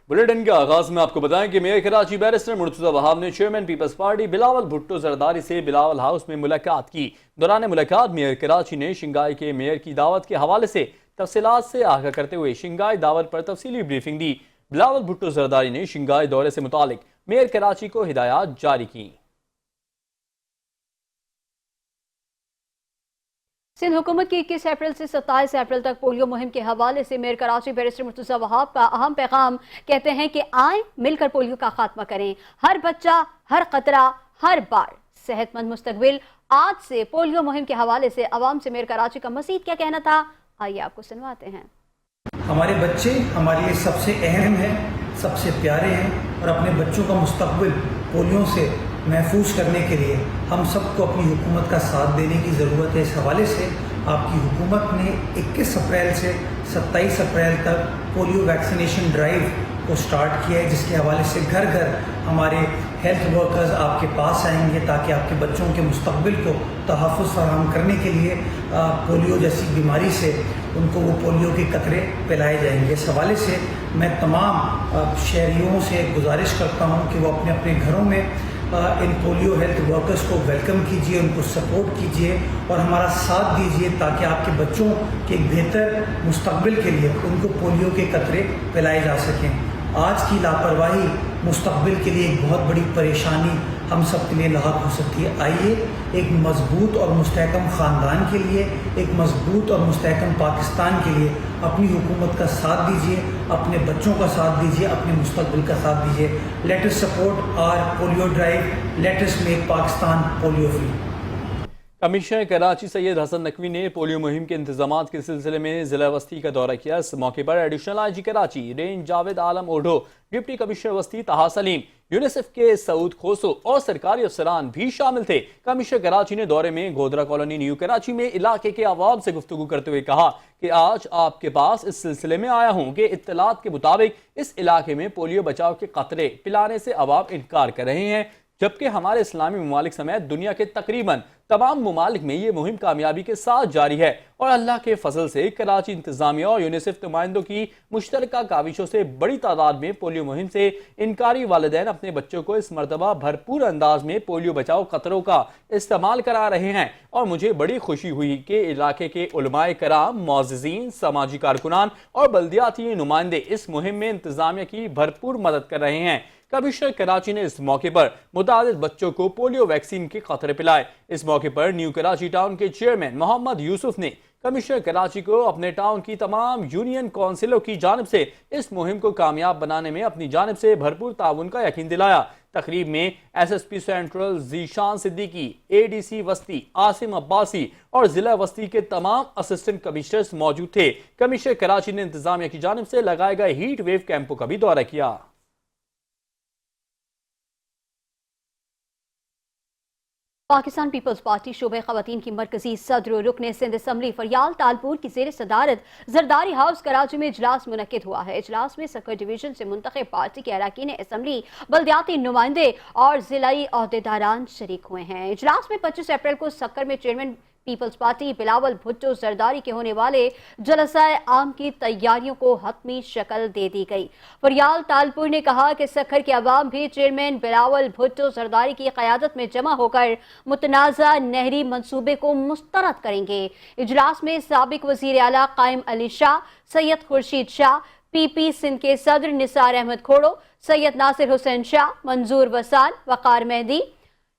Bulletin के आगाज में आपको बताएं कि मेयर कराची बैरिस्टर मुर्तजा वहाब ने chairman Peoples Party Bilawal Bhutto Zardari से बिलावल हाउस में मुलाकात की। दौरान मुलाकात मेयर कराची ने शिंगाई के मेयर की दावत के हवाले से तफसीलात से आगाह करते हुए शिंगाई दावत पर तफसीली ब्रीफिंग दी। बिलावल भुट्टो जरदारी ने शिंगाई दौरे से मुतालिक मेयर कराची को हिदायत जारी की। सिंध हुकूमत की 21 अप्रैल से 27 अप्रैल तक पोलियो मुहिम के हवाले से मेयर कराची बैरिस्टर मुर्तजा वहाब का अहम पैगाम कहते हैं कि आए मिलकर पोलियो का खात्मा करें। हर बच्चा, हर खतरा, हर बार सेहतमंद मुस्तकबिल। आज से पोलियो मुहिम के हवाले से अवाम से मेयर कराची का मजीद क्या कहना था, आइए आपको सुनवाते हैं। हमारे बच्चे हमारे लिए सबसे अहम हैं, सबसे प्यारे हैं और अपने बच्चों का मुस्तकबिल पोलियो से महफूज करने के लिए हम सबको अपनी हुकूमत का साथ देने की ज़रूरत है। इस हवाले से आपकी हुकूमत ने 21 अप्रैल से 27 अप्रैल तक पोलियो वैक्सीनेशन ड्राइव को स्टार्ट किया है, जिसके हवाले से घर घर हमारे हेल्थ वर्कर्स आपके पास आएंगे ताकि आपके बच्चों के मुस्तकबिल को तहफ़्फ़ुज़ फराहम करने के लिए पोलियो जैसी बीमारी से उनको वो पोलियो के कतरे पिलाए जाएंगे। इस हवाले से मैं तमाम शहरियों से गुजारिश करता हूँ कि वो अपने अपने घरों में इन पोलियो हेल्थ वर्कर्स को वेलकम कीजिए, उनको सपोर्ट कीजिए और हमारा साथ दीजिए ताकि आपके बच्चों के एक बेहतर मुस्तकबिल के लिए उनको पोलियो के कतरे पिलाए जा सकें। आज की लापरवाही मुस्तकबिल के लिए एक बहुत बड़ी परेशानी हम सब के लिए लाहक हो सकती है। आइए एक मजबूत और मुस्तहकम ख़ानदान के लिए, एक मजबूत और मुस्तहकम पाकिस्तान के लिए अपनी हुकूमत का साथ दीजिए, अपने बच्चों का साथ दीजिए, अपने मुस्तकबिल का साथ दीजिए। Let us support our polio drive, let us make Pakistan polio free. Commissioner Karachi Syed Hasan Naqvi ने पोलियो मुहिम के इंतजामात के सिलसिले में जिला वस्ती का दौरा किया। इस मौके पर additional IG Karachi range Javed Alam Odho, deputy commissioner वस्ती तहा सलीम, यूनिसेफ के सऊद खोसो और सरकारी अफसरान भी शामिल थे। कमिश्नर कराची ने दौरे में गोदरा कॉलोनी न्यू कराची में इलाके के अवाम से गुफ्तगू करते हुए कहा कि आज आपके पास इस सिलसिले में आया हूँ कि इत्तलात के मुताबिक इस इलाके में पोलियो बचाव के कतरे पिलाने से अवाम इनकार कर रहे हैं, जबकि हमारे इस्लामी ममालिक समेत दुनिया के तकरीबन तमाम ममालिक में ये मुहिम कामयाबी के साथ जारी है और अल्लाह के फजल से कराची इंतजामिया और यूनिसेफ नुमाइंदों की मुश्तरका काविशों से बड़ी तादाद में पोलियो मुहिम से इनकारी वालिदैन अपने बच्चों को इस मरतबा भरपूर अंदाज में पोलियो बचाओ कतरों का इस्तेमाल करा रहे हैं। और मुझे बड़ी खुशी हुई कि इलाके के उलमाए कराम, मुअज़्ज़िज़ीन, समाजी कारकुनान और बल्दियाती नुमाइंदे इस मुहिम में इंतजामिया की भरपूर मदद कर रहे हैं। कमिश्नर कराची ने इस मौके पर मुतादिद बच्चों को पोलियो वैक्सीन के खतरे पिलाए। इस मौके पर न्यू कराची टाउन के चेयरमैन मोहम्मद यूसुफ ने कमिश्नर कराची को अपने टाउन की तमाम यूनियन काउंसिलों की जानिब से इस मुहिम को कामयाब बनाने में अपनी जानिब से भरपूर ताउन का यकीन दिलाया। तकरीब में SSP central Zeeshan Siddiqui, ADC वस्ती आसिम अब्बासी और जिला वस्ती के तमाम असिस्टेंट कमिश्नर्स मौजूद थे। कमिश्नर कराची ने इंतजामिया की जानिब से लगाए गए हीट वेव कैंपों का भी दौरा किया। पाकिस्तान पीपल्स पार्टी शोबे ख़वातीन की मरकजी सदर रुकने सिंध असम्बली फरियाल तालपुर की ज़ेर सदारत जरदारी हाउस कराची में इजलास मुनक्किद हुआ है। इजलास में सकर डिवीजन से मुंतखब पार्टी के अरकान असम्बली, बल्दियाती नुमाइंदे और जिलाई अहदेदारान शरीक हुए हैं। इजलास में 25 अप्रैल को सकर में chairman Peoples Party Bilawal Bhutto Zardari के होने वाले जलसाए आम की तैयारियों को हतमी शक्ल दे दी गई। फरियाल तालपुर ने कहा कि सखर के अवाम भी चेयरमैन बिलावल भुट्टो जरदारी की क़यादत में जमा होकर मुतनाज़ा नहरी मंसूबे को मुस्तरद करेंगे। इजलास में साबिक वज़ीर आला कायम अली शाह, सैयद खुर्शीद शाह, PP सिंध के सदर निसार अहमद खोड़ो, सैयद नासिर हुसैन शाह, मंजूर वसान, वकार मेहदी,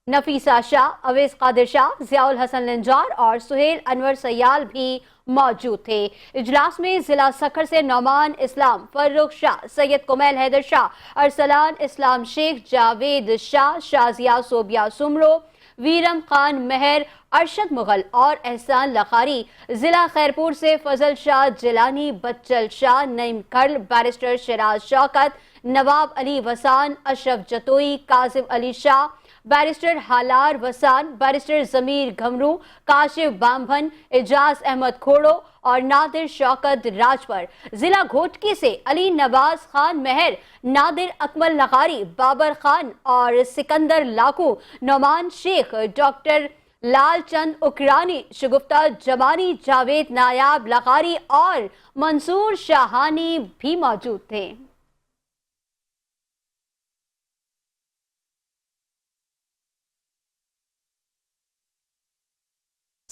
नफीसा शाह, अवैस कादिर शाह, ज़ियाउल हसन लंजार और सुहेल अनवर सयाल भी मौजूद थे। इजलास में जिला सखर से नौमान इस्लाम, फर्रुख शाह, सैयद कुमैल हैदर शाह, अरसलान इस्लाम शेख, जावेद शाह, शाजिया सोबिया सुमरो, वीरम खान मेहर, अरशद मुगल और एहसान लखारी, जिला खैरपुर से फजल शाह जिलानी, बच्चल Shah, Naeem curl, barrister Sharaj Shaukat, Nawab Ali वसान, Ashraf Jatoi, Qasim Ali Shah, barrister Halar वसान, barrister जमीर घमरू, काशिफ बामभन, एजाज अहमद खोड़ो और नादिर शौकत राजपर। जिला घोटकी से अली नवाज खान मेहर, नादिर अकमल लखारी, बाबर खान और सिकंदर लाकू, नौमान शेख, डॉक्टर लाल चंद उकरानी, शगुफ्ता जमानी, जावेद नायाब लखारी और मंसूर शाहानी भी मौजूद थे।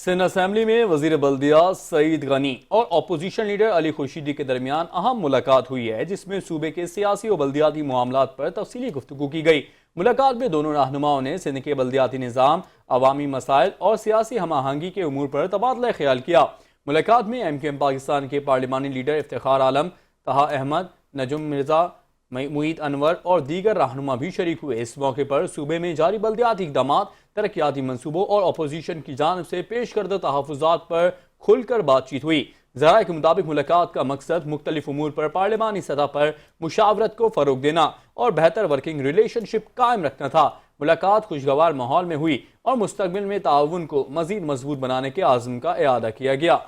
سندھ اسمبلی میں وزیر بلدیات سعید غنی اور اپوزیشن لیڈر علی خورشیدی کے درمیان اہم ملاقات ہوئی ہے، جس میں صوبے کے سیاسی و بلدیاتی معاملات پر تفصیلی گفتگو کی گئی۔ ملاقات میں دونوں رہنماؤں نے سندھ کے بلدیاتی نظام، عوامی مسائل اور سیاسی ہم آہنگی کے امور پر تبادلہ خیال کیا۔ ملاقات میں MQM پاکستان کے پارلیمانی لیڈر افتخار عالم، طہا احمد، نجم مرزا، معید انور اور دیگر رہنما بھی شریک ہوئے۔ اس موقع پر صوبے میں جاری بلدیاتی اقدامات، ترقیاتی منصوبوں اور اپوزیشن کی جانب سے پیش کردہ تحفظات پر کھل کر بات چیت ہوئی۔ ذرائع کے مطابق ملاقات کا مقصد مختلف امور پر پارلیمانی سطح پر مشاورت کو فروغ دینا اور بہتر ورکنگ ریلیشن شپ قائم رکھنا تھا۔ ملاقات خوشگوار ماحول میں ہوئی اور مستقبل میں تعاون کو مزید مضبوط بنانے کے عزم کا اعادہ کیا گیا۔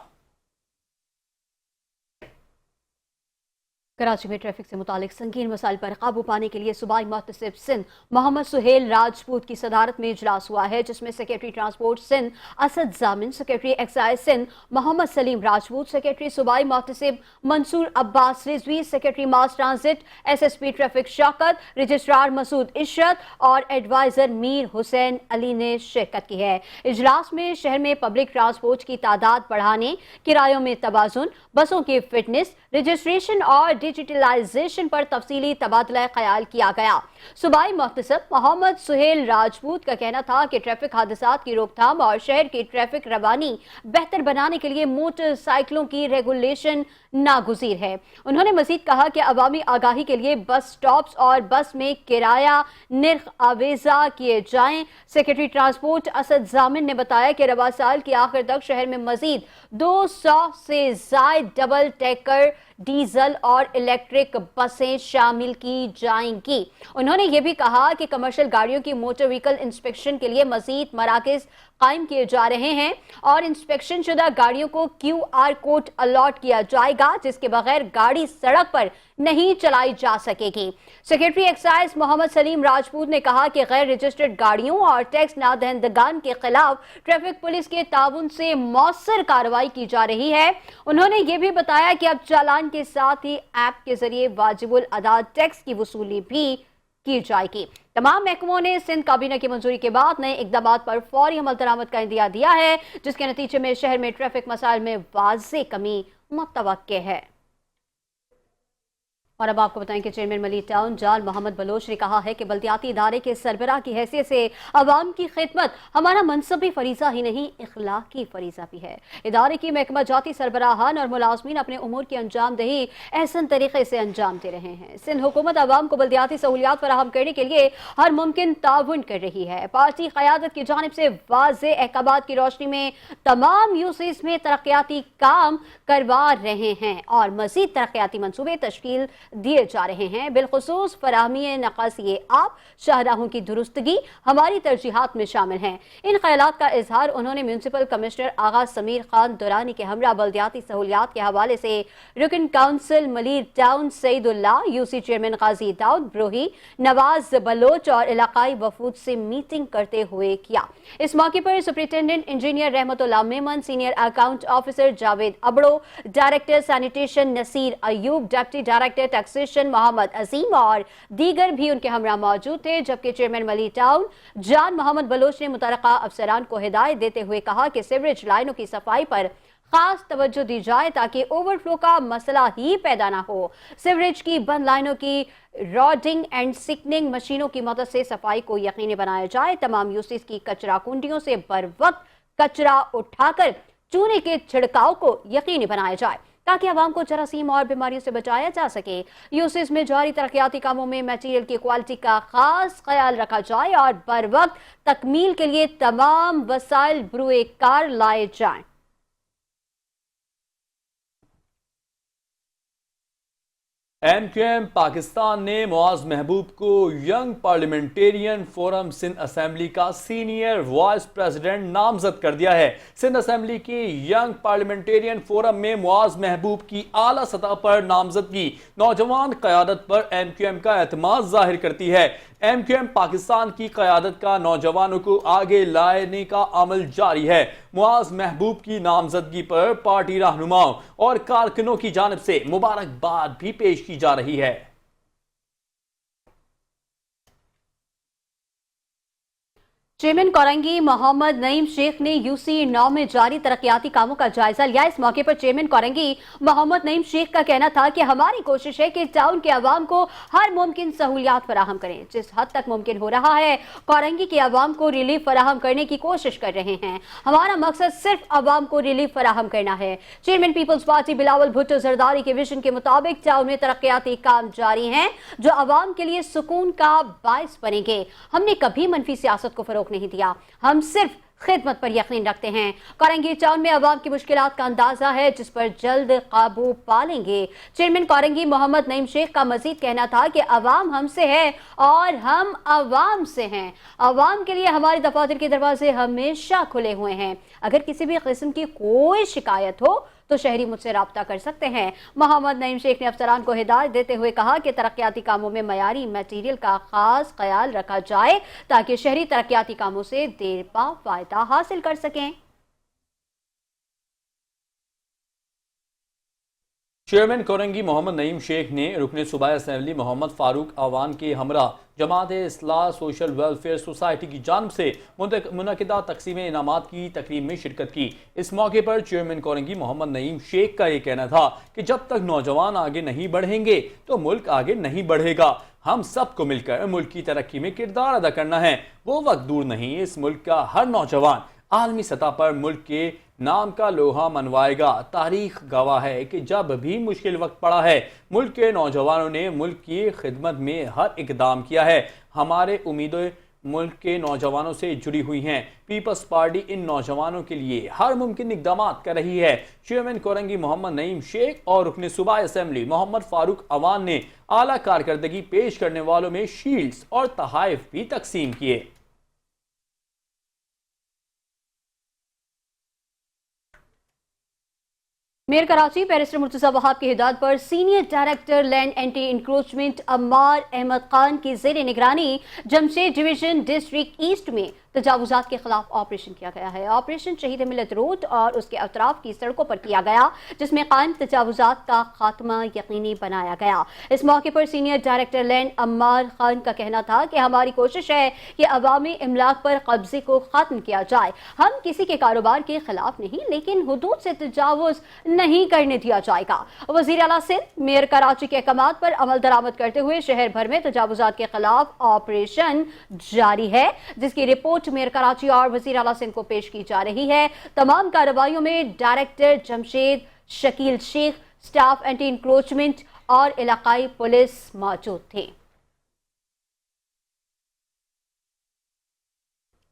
کراچی میں ٹریفک سے متعلق سنگین مسائل پر قابو پانے کے لیے صوبائی محتسب سندھ محمد سہیل راجپوت کی صدارت میں اجلاس ہوا ہے، جس میں secretary transport Sindh Asad Zamin, secretary excise Sindh Muhammad Saleem Rajput, secretary صوبائی محتسب Mansoor Abbas Rizvi, secretary mass transit SSP traffic Shaukat, registrar Masood Ishrat اور ایڈوائزر میر حسین علی نے شرکت کی ہے۔ اجلاس میں شہر میں پبلک ٹرانسپورٹ کی تعداد بڑھانے، کرایوں میں توازن، بسوں کی فٹنس، رجسٹریشن اور ڈیجیٹلائزیشن پر تفصیلی تبادلہ خیال کیا گیا۔ صوبائی محتسب محمد سہیل راجپوت کا کہنا تھا کہ ٹریفک حادثات کی روک تھام اور شہر کی ٹریفک روانی بہتر بنانے کے لیے موٹر سائیکلوں کی ریگولیشن ناگزیر ہے۔ انہوں نے مزید کہا کہ عوامی آگاہی کے لیے بس سٹاپس اور بس میں کرایہ نرخ آویزہ کیے جائیں۔ سیکریٹری ٹرانسپورٹ اسد ضامن نے بتایا کہ رواں سال کے آخر تک شہر میں مزید 200 سے زائد ڈبل ڈیکر ڈیزل اور الیکٹرک بسیں شامل کی جائیں گی۔ انہوں نے یہ بھی کہا کہ کمرشل گاڑیوں کی موٹر وہیکل انسپیکشن کے لیے مزید مراکز قائم کیے جا رہے ہیں اور انسپیکشن شدہ گاڑیوں کو QR کوڈ الاٹ کیا جائے گا، جس کے بغیر گاڑی سڑک پر نہیں چلائی جا سکے گی۔ سیکریٹری ایکسائز محمد سلیم راجپوت نے کہا کہ غیر رجسٹرڈ گاڑیوں اور ٹیکس نہ دہندگان کے خلاف ٹریفک پولیس کے تعاون سے مؤثر کارروائی کی جا رہی ہے۔ انہوں نے یہ بھی بتایا کہ اب چالان کے ساتھ ہی ایپ کے ذریعے واجب الادا ٹیکس کی وصولی بھی کی جائے گی۔ تمام محکموں نے سندھ کابینہ کی منظوری کے بعد نئے اقدامات پر فوری عمل درآمد کا عندیہ دیا ہے، جس کے نتیجے میں شہر میں ٹریفک مسائل میں واضح کمی متوقع ہے۔ اور اب آپ کو بتائیں کہ چیئرمین ملی ٹاؤن جان محمد بلوچ نے کہا ہے کہ بلدیاتی ادارے کے سربراہ کی حیثیت سے عوام کی خدمت ہمارا منصبی فریضہ ہی نہیں، اخلاقی فریضہ بھی ہے۔ ادارے کی محکمہ جاتی سربراہان اور ملازمین اپنے امور کی انجام دہی احسن طریقے سے انجام دے رہے ہیں۔ سندھ حکومت عوام کو بلدیاتی سہولیات فراہم کرنے کے لیے ہر ممکن تعاون کر رہی ہے۔ پارٹی قیادت کی جانب سے واضح احکامات کی روشنی میں تمام UCs میں ترقیاتی کام کروا رہے ہیں اور مزید ترقیاتی منصوبے تشکیل دیے جا رہے ہیں۔ بالخصوص فراہمی نقاسی آب، شاہراہوں کی درستگی ہماری ترجیحات میں شامل ہیں۔ ان خیالات کا اظہار انہوں نے میونسپل کمشنر آغا سمیر خان دورانی کے ہمراہ بلدیاتی سہولیات کے حوالے سے رکن کونسل ملیر ٹاؤن سعید اللہ، UC چیئرمین غازی داؤد بروہی، نواز بلوچ اور علاقائی وفود سے میٹنگ کرتے ہوئے کیا۔ اس موقع پر superintendent engineer Rahmat Ullah Memon, senior account officer Javed Abro, director sanitation Naseer Ayub, deputy director taxation Muhammad Azeem اور دیگر بھی ان کے ہمراہ موجود تھے، جبکہ چیئرمین ملی ٹاؤن جان محمد بلوچ نے متعلقہ افسران کو ہدایت دیتے ہوئے کہا کہ سیوریج لائنوں کی صفائی پر خاص توجہ دی جائے تاکہ اوور فلو کا مسئلہ ہی پیدا نہ ہو۔ سیوریج کی بند لائنوں کی راڈنگ اینڈ سکننگ مشینوں کی مدد سے صفائی کو یقینی بنایا جائے۔ تمام UCs کی کچرا کنڈیوں سے بر وقت کچرا اٹھا کر چونے کے چھڑکاؤ کو یقینی بنایا جائے تاکہ عوام کو جراثیم اور بیماریوں سے بچایا جا سکے۔ UCs میں جاری ترقیاتی کاموں میں میٹیریل کی کوالٹی کا خاص خیال رکھا جائے اور بر وقت تکمیل کے لیے تمام وسائل بروئے کار لائے جائیں۔ MQM پاکستان نے معاذ محبوب کو young parliamentarian forum Sindh assembly کا سینئر وائس پریزیڈنٹ نامزد کر دیا ہے۔ سندھ اسمبلی کی ینگ پارلیمنٹیرین فورم میں معاذ محبوب کی اعلیٰ سطح پر نامزدگی نوجوان قیادت پر MQM کا اعتماد ظاہر کرتی ہے۔ MQM پاکستان کی قیادت کا نوجوانوں کو آگے لانے کا عمل جاری ہے۔ معاذ محبوب کی نامزدگی پر پارٹی رہنماؤں اور کارکنوں کی جانب سے مبارکباد بھی پیش کی جا رہی ہے۔ चेयरमैन कोरंगी मोहम्मद नईम शेख ने यूसी 9 में जारी तरक्याती कामों का जायजा लिया। इस मौके पर चेयरमैन कोरंगी मोहम्मद नईम शेख का कहना था कि हमारी कोशिश है कि टाउन के अवाम को हर मुमकिन सहूलियात फराहम करें। जिस हद तक मुमकिन हो रहा है कोरंगी के अवाम को रिलीफ फराहम करने की कोशिश कर रहे हैं। हमारा मकसद सिर्फ अवाम को रिलीफ फराहम करना है। Chairman Peoples Party Bilawal Bhutto Zardari के विजन के मुताबिक टाउन में तरक्याती काम जारी हैं जो अवाम के लिए सुकून का बायस बनेंगे। हमने कभी मनफी सियासत को फरोग नहीं दिया, हम सिर्फ खिदमत पर यकीन रखते हैं। कोरंगी टाउन में अवाम की मुश्किलात का अंदाजा है जिस पर जल्द काबू पा लेंगे। चेयरमैन कोरंगी मोहम्मद नईम शेख का मजीद कहना था कि अवाम हमसे है और हम अवाम से हैं। अवाम के लिए हमारे दफातर के दरवाजे हमेशा खुले हुए हैं। अगर किसी भी किस्म की कोई शिकायत हो तो शहरी मुझसे राब्ता कर सकते हैं। मोहम्मद नईम शेख ने अफसरान को हिदायत देते हुए कहा कि तरक्याती कामों में मयारी मटीरियल का खास ख्याल रखा जाए ताकि शहरी तरक्याती कामों से देर पा फायदा हासिल कर सकें। चेयरमैन कोरंगी मोहम्मद नईम शेख ने रुकने सूबाई असेंबली मोहम्मद फारूक आवान के हमरा जमात इस्लाह सोशल वेलफेयर सोसाइटी की जानिब से मुनक़िदा तकसीम इनामात की तकरीब में शिरकत की। इस मौके पर चेयरमैन कोरंगी मोहम्मद नईम शेख का ये कहना था कि जब तक नौजवान आगे नहीं बढ़ेंगे तो मुल्क आगे नहीं बढ़ेगा। हम सबको मिलकर मुल्क की तरक्की में किरदार अदा करना है। वो वक्त दूर नहीं, इस मुल्क का हर नौजवान आलमी सतह पर मुल्क के नाम का लोहा मनवाएगा। तारीख गवाह है कि जब भी मुश्किल वक्त पड़ा है मुल्क के नौजवानों ने मुल्क की खिदमत में हर इकदाम किया है। हमारे उम्मीदें मुल्क के नौजवानों से जुड़ी हुई हैं। पीपल्स पार्टी इन नौजवानों के लिए हर मुमकिन इकदाम कर रही है। चेयरमैन कोरंगी मोहम्मद नईम शेख और रुकने सूबाई असेंबली मोहम्मद फारूक अवान ने आला कारकर्दगी पेश करने वालों में शील्ड्स और तहाइफ भी तकसीम किए। मेयर कराची बैरिस्टर मुर्तज़ा वहाब की हिदायत पर senior director land anti encroachment Ammar Ahmed Khan की ज़ेर निगरानी जमशेद डिवीजन डिस्ट्रिक्ट ईस्ट में तजावुजात के खिलाफ ऑपरेशन किया गया है। ऑपरेशन शहीद मिलत रोड और उसके अतराफ की सड़कों पर किया गया जिसमें कायम तजावुजात का खात्मा यकीनी बनाया गया। इस मौके पर senior director land Ammar Khan का कहना था कि हमारी कोशिश है कि अवामी इमलाक पर कब्जे को खत्म किया जाए। हम किसी के कारोबार के खिलाफ नहीं लेकिन हुदूद से तजावुज नहीं करने दिया जाएगा। वज़ीर आला सिंध मेयर कराची के अहकामात पर अमल दरामद करते हुए शहर भर में तजावुजात के खिलाफ ऑपरेशन जारी है जिसकी रिपोर्ट मेयर कराची और वज़ीर आला सिंध को पेश की जा रही है। तमाम कार्रवाइयों में director Jamshed, Shakeel Sheikh, staff anti encroachment और इलाकाई पुलिस मौजूद थे।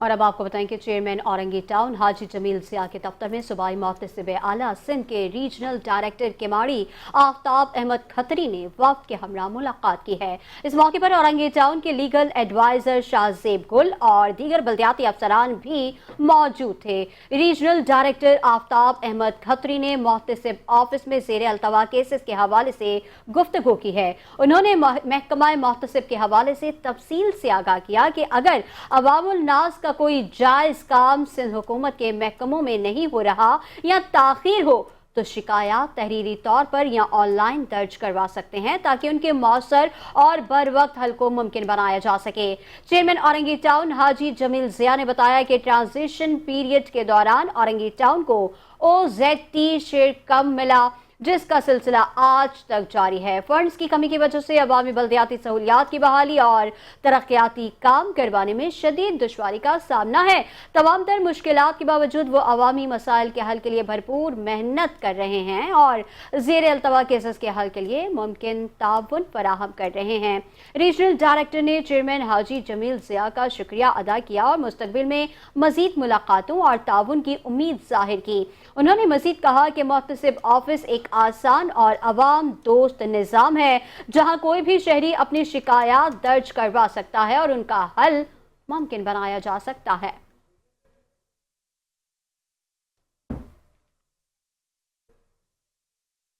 और अब आपको बताएं कि चेयरमैन औरंगी टाउन हाजी जमील ज़िया के दफ्तर में सूबाई मोहतसिब आला सिंध के रीजनल डायरेक्टर केमाड़ी आफ्ताब अहमद खत्री ने वफ्द के हमरा मुलाकात की है। इस मौके पर औरंगी टाउन के लीगल एडवाइजर शाहजेब गुल और दीगर बल्दियाती अफसरान भी मौजूद थे। रीजनल डायरेक्टर आफ्ताब अहमद खत्री ने मोहतसिब ऑफिस में ज़ेर अल्तवा केसेस के हवाले से गुफ्तगू की है। उन्होंने महकमा मोहतसिब के हवाले से तफसील से आगाह किया कि अगर अवामुल नास का कोई जायज काम सिंध हुकूमत के महकमों में नहीं हो रहा या ताखीर हो तो शिकायत तहरीरी तौर पर या ऑनलाइन दर्ज करवा सकते हैं ताकि उनके मौसर और बर वक्त हल को मुमकिन बनाया जा सके। चेयरमैन औरंगी टाउन हाजी जमील ज़िया ने बताया कि ट्रांजिशन पीरियड के दौरान औरंगी टाउन को OZT शेयर कम मिला जिसका सिलसिला आज तक जारी है। फंड्स की कमी की वजह से अवामी बल्दियाती सहूलियात की बहाली और तरक्याती काम करवाने में शदीद दुश्वारी का सामना है। तमाम तर मुश्किलात के बावजूद वो अवामी मसाइल के हल के लिए भरपूर मेहनत कर रहे हैं और ज़ेर अल्तवा केसेस के हल के लिए मुमकिन ताउन फराहम कर रहे हैं। रीजनल डायरेक्टर ने चेयरमैन हाजी जमील ज़िया का शुक्रिया अदा किया और मुस्तकबिल में मजीद मुलाकातों और ताउन की उम्मीद जाहिर की। उन्होंने मजीद कहा कि मोहतसिब ऑफिस एक आसान और अवाम दोस्त निज़ाम है जहां कोई भी शहरी अपनी शिकायत दर्ज करवा सकता है और उनका हल मुमकिन बनाया जा सकता है।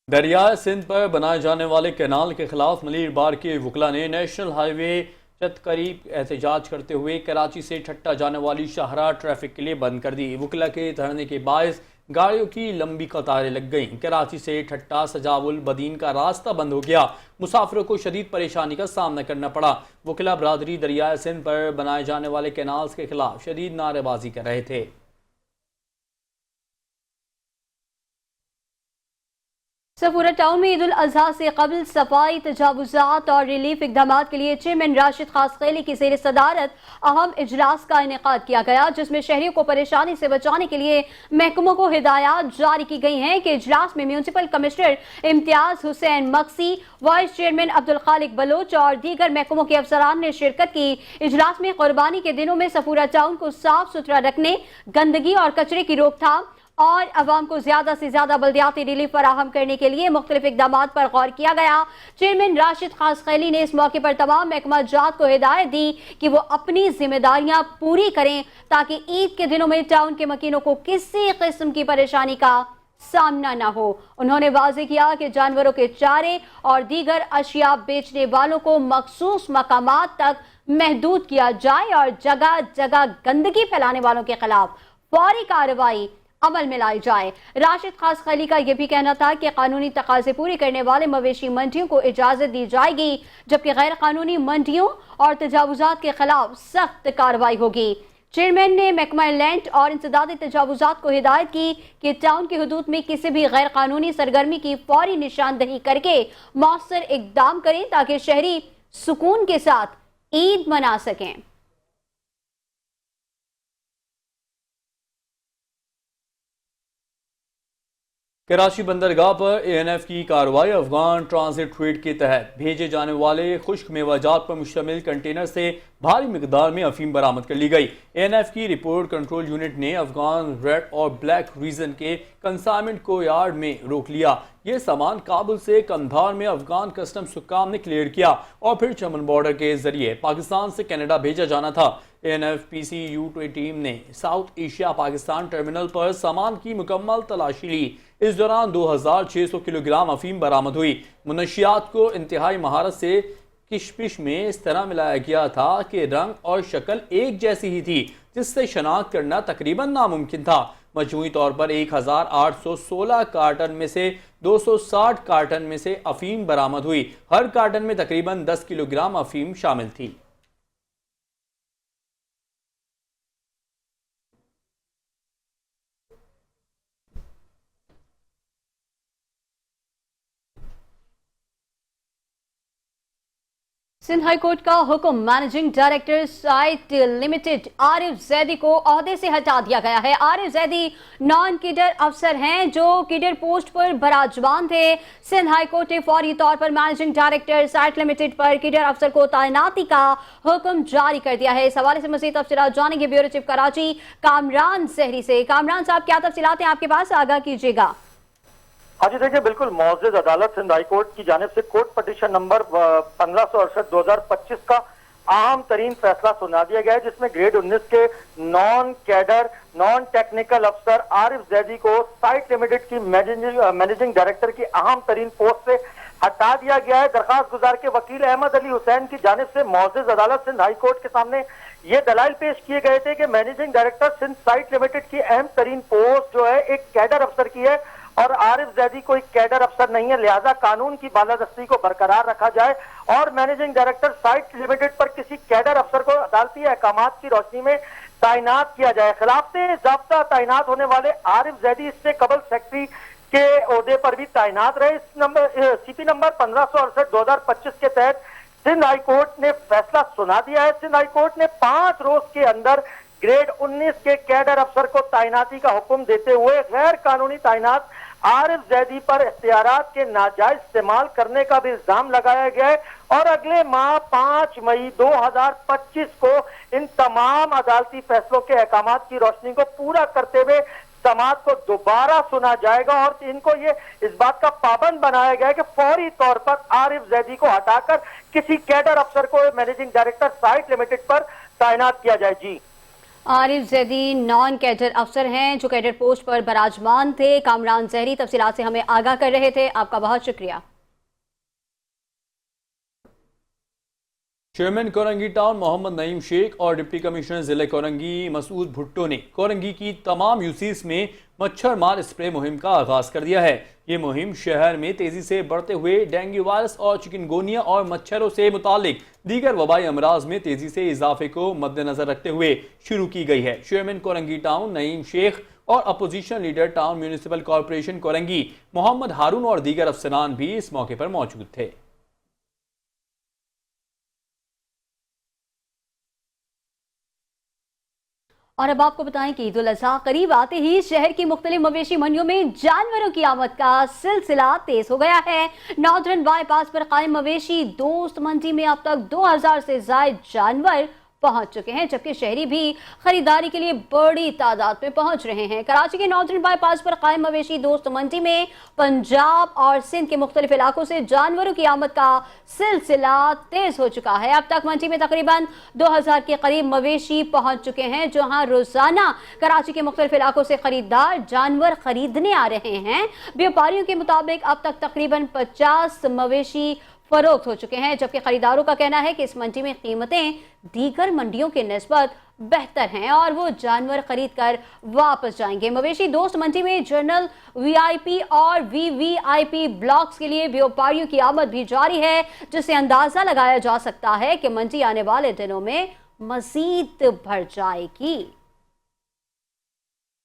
दरियाए सिंध पर बनाए जाने वाले कैनाल के खिलाफ मलीर बार के वकला ने नेशनल हाईवे करीब एहतजाज करते हुए कराची से ठट्टा जाने वाली शाहराह ट्रैफिक के लिए बंद कर दी। वकला के धरने के बायस गाड़ियों की लंबी कतारें लग गईं। कराची से ठट्टा सजावुल बदीन का रास्ता बंद हो गया। मुसाफिरों को शदीद परेशानी का सामना करना पड़ा। वकीला बरादरी दरियाए सिंध पर बनाए जाने वाले कैनाल्स के खिलाफ शदीद नारेबाजी कर रहे थे। सफूरा टाउन में ईद उल अजहा से कबल सफाई तजावुजात और रिलीफ इकदाम के लिए चेयरमैन राशिद खासखैली की ज़ेर सदारत अहम इजलास का इनेकाद किया गया, जिसमें शहरियों को परेशानी से बचाने के लिए महकमों को हिदायत जारी की गई हैं कि इजलास में municipal commissioner Imtiaz Hussain Maksi, vice chairman Abdul Khaliq Baloch और दीगर महकमों के अफसरान ने शिरकत की। इजलास में कुर्बानी के दिनों में सफूरा टाउन को साफ सुथरा रखने, गंदगी और कचरे की रोकथाम और अवाम को ज्यादा से ज्यादा बल्दियाती रिलीफ फराहम करने के लिए मुख्तलिफ इकदामात पर गौर किया गया। चेयरमैन राशिद खासखैली ने इस मौके पर तमाम महकमा जात को हिदायत दी कि वो अपनी जिम्मेदारियां पूरी करें ताकि ईद के दिनों में टाउन के मकीनों को किसी किस्म की परेशानी का सामना न हो। उन्होंने वाज़ेह किया कि जानवरों के चारे और दीगर अशिया बेचने वालों को मखसूस मकामात तक महदूद किया जाए और जगह जगह गंदगी फैलाने वालों के खिलाफ फौरी कार्रवाई अमल में लाई जाए। राशिद खासखैली का यह भी कहना था कि कानूनी तकाजे पूरी करने वाले मवेशी मंडियों को इजाजत दी जाएगी, जबकि गैर कानूनी मंडियों और तजावुजात के खिलाफ सख्त कार्रवाई होगी। चेयरमैन ने महकमा लैंड और इंसदादी तजावुजात को हिदायत की कि टाउन की हदूद में किसी भी गैर कानूनी सरगर्मी की फौरी निशानदही करके मौसर इकदाम करें ताकि शहरी सुकून के साथ ईद मना सकें। कराची बंदरगाह पर ANF की कार्रवाई अफगान ट्रांजिट ट्रेड के तहत भेजे जाने वाले खुश्क मेवाजात पर मुश्तमिल कंटेनर से भारी मिकदार में अफीम बरामद कर ली गई। ANF की रिपोर्ट कंट्रोल यूनिट ने अफगान रेड और ब्लैक रीजन के कंसाइनमेंट को यार्ड में रोक लिया। ये सामान काबुल से कंधार में अफगान कस्टम्स हुक्काम ने क्लियर किया और फिर चमन बॉर्डर के जरिए पाकिस्तान से कनाडा भेजा जाना था। ANF PCU टीम ने साउथ एशिया पाकिस्तान टर्मिनल पर सामान की मुकम्मल तलाशी ली। इस दौरान 2600 किलोग्राम अफीम बरामद हुई। मुनशियात को इंतहाई महारत से किशपिश में इस तरह मिलाया गया था कि रंग और शक्ल एक जैसी ही थी, जिससे शनाख्त करना तकरीबन नामुमकिन था। मजमूई तौर पर 1816 कार्टन में से 260 कार्टन में से अफीम बरामद हुई। हर कार्टन में तकरीबन 10 किलोग्राम अफीम शामिल थी। सिंध हाई कोर्ट का हुक्म, managing director site limited Arif Zaidi को ओहदे से हटा दिया गया है। आरिफ जैदी नॉन किडर अफसर हैं जो किडर पोस्ट पर बराजमान थे। सिंध हाई कोर्ट ने फौरी तौर पर मैनेजिंग डायरेक्टर साइट लिमिटेड पर किडर अफसर को तैनाती का हुक्म जारी कर दिया है। इस हवाले से मज़ीद तफसीलात जानेंगे ब्यूरो चीफ कराची कामरान जहरी से। कामरान साहब, क्या तफसीलात हैं आपके पास, आगाह कीजिएगा। हाँ जी, देखिए बिल्कुल मौजूद अदालत सिंध हाई कोर्ट की जानिब से कोर्ट पटिशन नंबर 1568/2025 का अहम तरीन फैसला सुना दिया गया है, जिसमें ग्रेड 19 के नॉन कैडर नॉन टेक्निकल अफसर आरिफ जैदी को साइट लिमिटेड की मैनेजिंग डायरेक्टर की अहम तरीन पोस्ट से हटा दिया गया है। दरखास्त गुजार के वकील अहमद अली हुसैन की जानिब से मौजूद अदालत सिंध हाई कोर्ट के सामने ये दलाइल पेश किए गए थे कि managing director Sindh SITE limited की अहम तरीन पोस्ट जो है एक कैडर अफसर की है और आरिफ जैदी कोई कैडर अफसर नहीं है, लिहाजा कानून की बालादस्ती को बरकरार रखा जाए और मैनेजिंग डायरेक्टर साइट लिमिटेड पर किसी कैडर अफसर को अदालती अहकामात की रोशनी में तैनात किया जाए। खिलाफते ज़ाब्ता तैनात होने वाले आरिफ जैदी इससे कबल सेक्रेटरी के ओहदे पर भी तैनात रहे। इस CP नंबर 1568/2025 के तहत सिंध हाई कोर्ट ने फैसला सुना दिया है। सिंध हाई कोर्ट ने 5 रोज के अंदर ग्रेड 19 के कैडर अफसर को तैनाती का हुक्म देते हुए गैर कानूनी तैनात आरिफ जैदी पर इख्तियारात के नाजायज इस्तेमाल करने का भी इल्जाम लगाया गया है और अगले माह 5 मई 2025 को इन तमाम अदालती फैसलों के अहकामात की रोशनी को पूरा करते हुए समाअत को दोबारा सुना जाएगा और इनको ये इस बात का पाबंद बनाया गया है कि फौरी तौर पर आरिफ जैदी को हटाकर किसी कैडर अफसर को मैनेजिंग डायरेक्टर साइट लिमिटेड पर तैनात किया जाए। जी, आरिफ जैदी नॉन कैडर अफसर हैं जो कैडर पोस्ट पर बराजमान थे। कामरान जहरी तफसीलात से हमें आगाह कर रहे थे, आपका बहुत शुक्रिया। चेयरमैन कोरंगी टाउन मोहम्मद नईम शेख और डिप्टी कमिश्नर जिले कोरंगी मसूद भुट्टो ने कोरंगी की तमाम यूसीस में मच्छर मार स्प्रे मुहिम का आगाज कर दिया है। ये मुहिम शहर में तेजी से बढ़ते हुए डेंगू वायरस और चिकनगोनिया और मच्छरों से मुतालिक दीगर वबाई अमराज में तेजी से इजाफे को मद्देनजर रखते हुए शुरू की गई है। चेयरमैन कोरंगी टाउन नईम शेख और opposition leader town municipal corporation Korangi Mohammad Haroon और दीगर अफसरान भी इस मौके पर मौजूद थे। और अब आपको बताएं कि ईद उल अजहा करीब आते ही शहर की मुख्तलिफ मवेशी मंडियों में जानवरों की आमद का सिलसिला तेज हो गया है। नॉर्दर्न बाईपास पर कायम मवेशी दोस्त मंडी में अब तक 2000 से ज्यादा जानवर पहुंच चुके हैं, जबकि शहरी भी खरीदारी के लिए बड़ी तादाद में पहुंच रहे हैं। कराची के नॉर्दर्न बाईपास पर कायम मवेशी दोस्त मंडी में पंजाब और सिंध के मुख्तलिफ इलाकों से जानवरों की आमद का सिलसिला तेज हो चुका है। अब तक मंडी में तकरीबन 2000 के करीब मवेशी पहुंच चुके हैं, जहां रोजाना कराची के मुख्तलिफ इलाकों से खरीदार जानवर खरीदने आ रहे हैं। व्यापारियों के मुताबिक अब तक तकरीबन 50 मवेशी फरोख्त हो चुके हैं, जबकि खरीदारों का कहना है कि इस मंडी में कीमतें दीगर मंडियों के निस्बत बेहतर हैं और वो जानवर खरीद कर वापस जाएंगे। मवेशी दोस्त मंडी में जनरल वीआईपी और वीवीआईपी ब्लॉक्स के लिए व्यापारियों की आमद भी जारी है, जिससे अंदाजा लगाया जा सकता है कि मंडी आने वाले दिनों में मजीद बढ़ जाएगी।